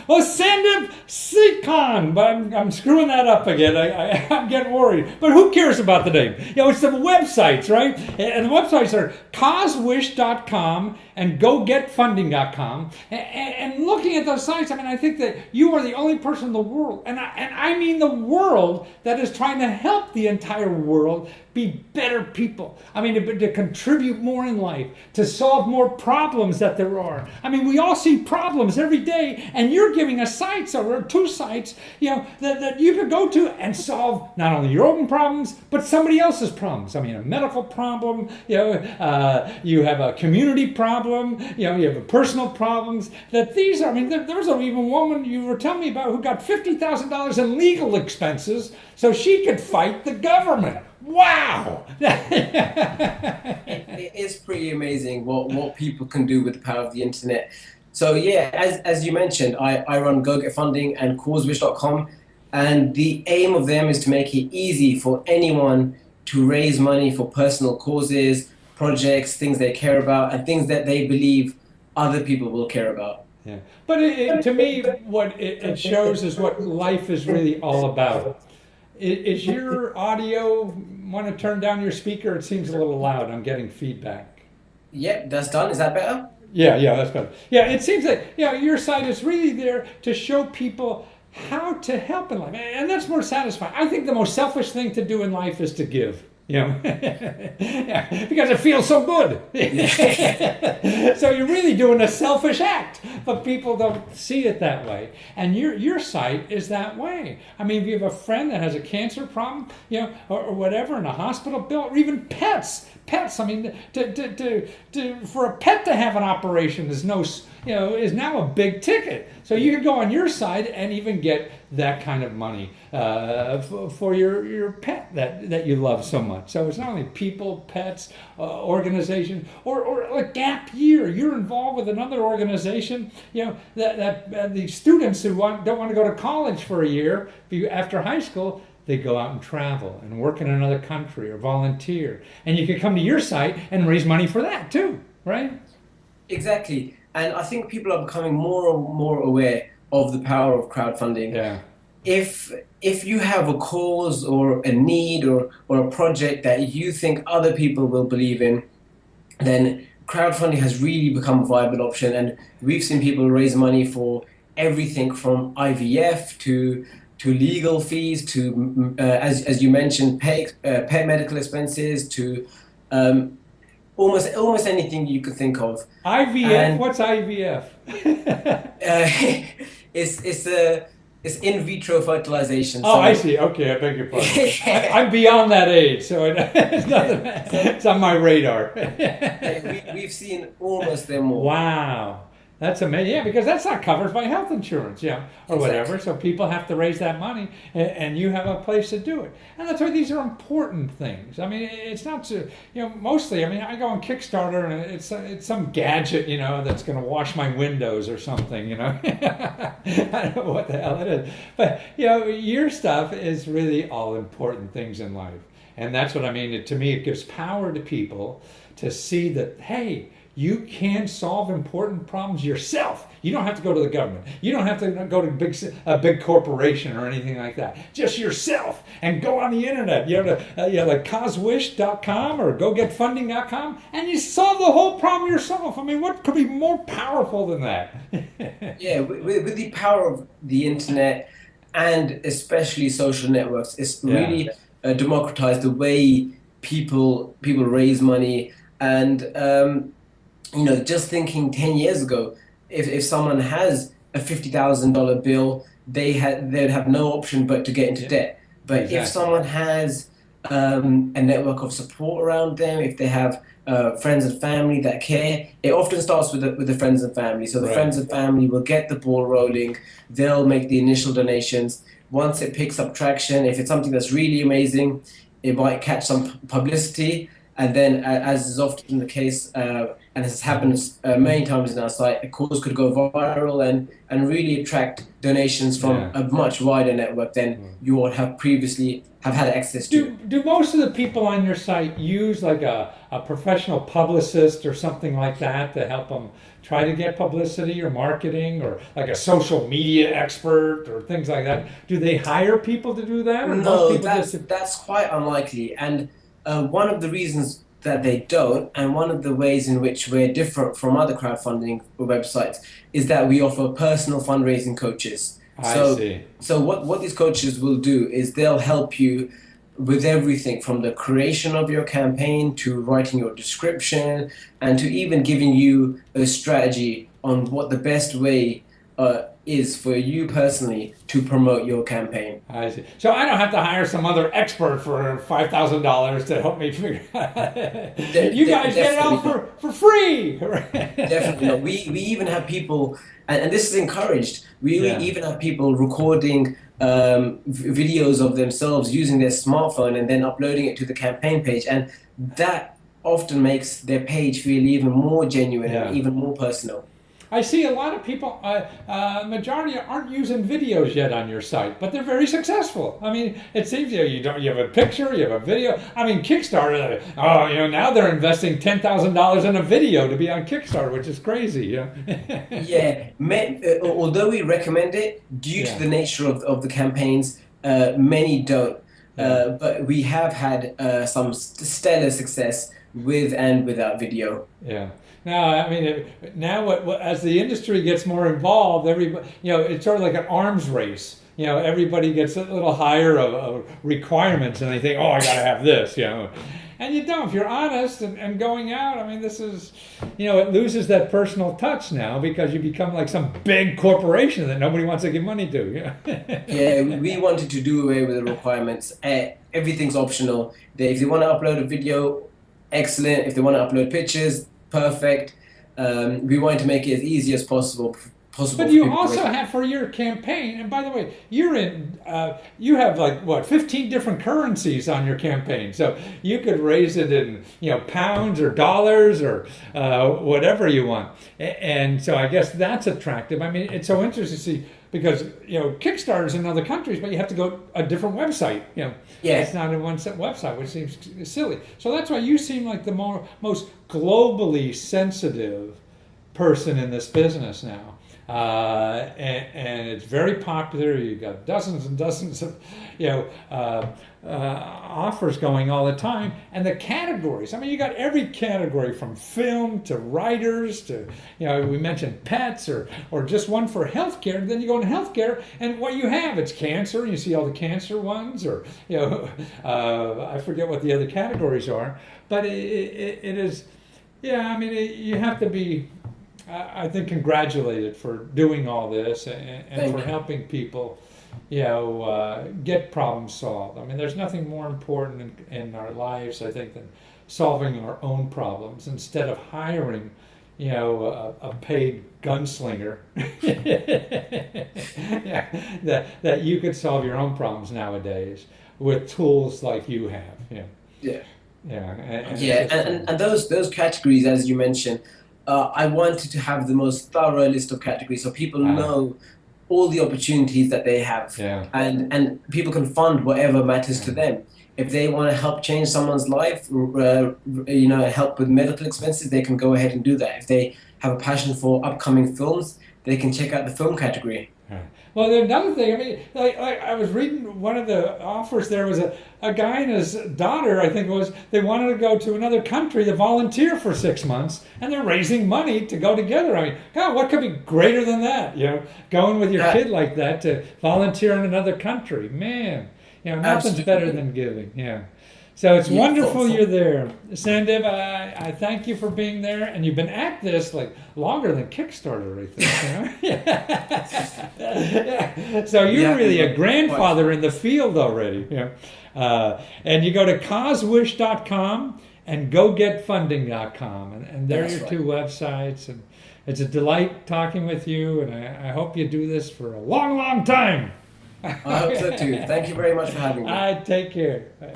Well, Sandeep Sikhan, but I'm screwing that up again. I'm getting worried. But who cares about the name? It's the websites, right? And the websites are causewish.com and gogetfunding.com. And looking at those sites, I mean, I think that you are the only person in the world, and I mean the world, that is trying to help the entire world be better people. I mean, to contribute more in life, to solve more problems that there are. I mean, we all see problems every day, and you're giving us sites, or two sites, that you could go to and solve not only your own problems, but somebody else's problems. I mean, a medical problem, you have a community problem, you have a personal problems. That these are, I mean, there was even a woman you were telling me about who got $50,000 in legal expenses so she could fight the government. Wow! It is pretty amazing what people can do with the power of the internet. So yeah, as you mentioned, I run GoGetFunding and causewish.com, and the aim of them is to make it easy for anyone to raise money for personal causes, projects, things they care about, and things that they believe other people will care about. Yeah, but to me, what it shows is what life is really all about. Is your audio, want to turn down your speaker? It seems a little loud. I'm getting feedback. Yep, that's done. Is that better? Yeah, that's better. Yeah, it seems like your site is really there to show people how to help in life, and that's more satisfying. I think the most selfish thing to do in life is to give. Yeah, because it feels so good. So you're really doing a selfish act, but people don't see it that way. And your site is that way. I mean, if you have a friend that has a cancer problem, or whatever, in a hospital bill, or even pets. I mean, for a pet to have an operation is is now a big ticket. So you can go on your site and even get that kind of money for your pet that you love so much. So it's not only people, pets, organization, or a gap year. You're involved with another organization. That the students who don't want to go to college for a year after high school, they go out and travel and work in another country or volunteer. And you can come to your site and raise money for that too, right? Exactly. And I think people are becoming more and more aware of the power of crowdfunding. Yeah. If you have a cause or a need or a project that you think other people will believe in, then crowdfunding has really become a viable option. And we've seen people raise money for everything from IVF to legal fees, to as you mentioned, pet medical expenses, to almost anything you could think of. IVF? And, what's IVF? It's in vitro fertilization. Oh, so, I see. Okay, I beg your pardon. I'm beyond that age, so it's on my radar. We've seen almost them all. Wow. That's amazing. Yeah, because that's not covered by health insurance, or exactly. whatever. So people have to raise that money, and you have a place to do it. And that's why these are important things. I mean, it's not so, mostly, I mean, I go on Kickstarter, and it's some gadget, that's going to wash my windows or something, I don't know what the hell it is. But, your stuff is really all important things in life. And that's what I mean. To me, it gives power to people to see that, hey, you can solve important problems yourself. You don't have to go to the government. You don't have to go to a big corporation or anything like that. Just yourself. And go on the internet. You have like causewish.com or gogetfunding.com, and you solve the whole problem yourself. I mean, what could be more powerful than that? Yeah, with the power of the internet and especially social networks, it's really democratized the way people raise money. And just thinking 10 years ago, if someone has a $50,000 bill, they'd have no option but to get into debt. But exactly. If someone has a network of support around them, if they have friends and family that care, it often starts with the friends and family. So the friends and family will get the ball rolling. They'll make the initial donations. Once it picks up traction, if it's something that's really amazing, it might catch some publicity. and then, as is often the case, and has happened many times in our site, a cause could go viral and really attract donations from a much wider network than you would have previously have had access to. Do most of the people on your site use like a professional publicist or something like that to help them try to get publicity or marketing, or like a social media expert or things like that? Do they hire people to do that? Or No, most people that's quite unlikely. And one of the reasons that they don't, and one of the ways in which we're different from other crowdfunding websites, is that we offer personal fundraising coaches. I see. So what these coaches will do is they'll help you with everything from the creation of your campaign to writing your description and to even giving you a strategy on what the best way is for you personally to promote your campaign. I see. So I don't have to hire some other expert for $5,000 to help me figure out. You guys get it all for free. Definitely. No, we even have people, and this is encouraged, we even have people recording videos of themselves using their smartphone and then uploading it to the campaign page, and that often makes their page feel even more genuine and even more personal. I see a lot of people, majority aren't using videos yet on your site, but they're very successful. I mean, it seems you have a picture, you have a video. I mean, Kickstarter, now they're investing $10,000 in a video to be on Kickstarter, which is crazy. Although we recommend it, due to the nature of the campaigns, many don't. But we have had some stellar success with and without video. Yeah. No, I mean, now as the industry gets more involved, everybody, it's sort of like an arms race. Everybody gets a little higher of requirements, and they think, oh, I got to have this, And you don't. If you're honest and going out, I mean, this is, it loses that personal touch now because you become like some big corporation that nobody wants to give money to. Yeah, we wanted to do away with the requirements. Everything's optional. If they want to upload a video, excellent. If they want to upload pictures, perfect. We wanted to make it as easy as possible. But you also have for your campaign, and by the way, you have like 15 different currencies on your campaign, so you could raise it in pounds or dollars or whatever you want, and so I guess that's attractive. I mean, it's so interesting to see because Kickstarter's in other countries, but you have to go a different website. It's not in one set website, which seems silly. So that's why you seem like the most globally sensitive person in this business now. And it's very popular. You've got dozens and dozens of offers going all the time, and the categories. I mean, you got every category from film to writers to we mentioned pets or just one for healthcare. And then you go into healthcare, and what you have, it's cancer. And you see all the cancer ones, or I forget what the other categories are, but it is. Yeah, I mean, you have to be. I think congratulated for doing all this and for helping people, get problems solved. I mean, there's nothing more important in our lives, I think, than solving our own problems instead of hiring, a paid gunslinger. that you could solve your own problems nowadays with tools like you have. And those categories, as you mentioned. I wanted to have the most thorough list of categories so people know all the opportunities that they have, and people can fund whatever matters to them. If they want to help change someone's life, help with medical expenses, they can go ahead and do that. If they have a passion for upcoming films, they can check out the film category. Well, there's another thing. I mean, like I was reading one of the offers. There was a guy and his daughter, I think it was, they wanted to go to another country to volunteer for 6 months, and they're raising money to go together. I mean, God, what could be greater than that? Going with your kid like that to volunteer in another country. Man, nothing's better than giving. So it's wonderful you're there. Sandeep, I thank you for being there, and you've been at this like longer than Kickstarter, I think. So you're really a grandfather in the field already. And you go to causewish.com and gogetfunding.com, and they're your two websites. And it's a delight talking with you, and I hope you do this for a long, long time. I hope so too. Thank you very much for having me. Take care. Bye.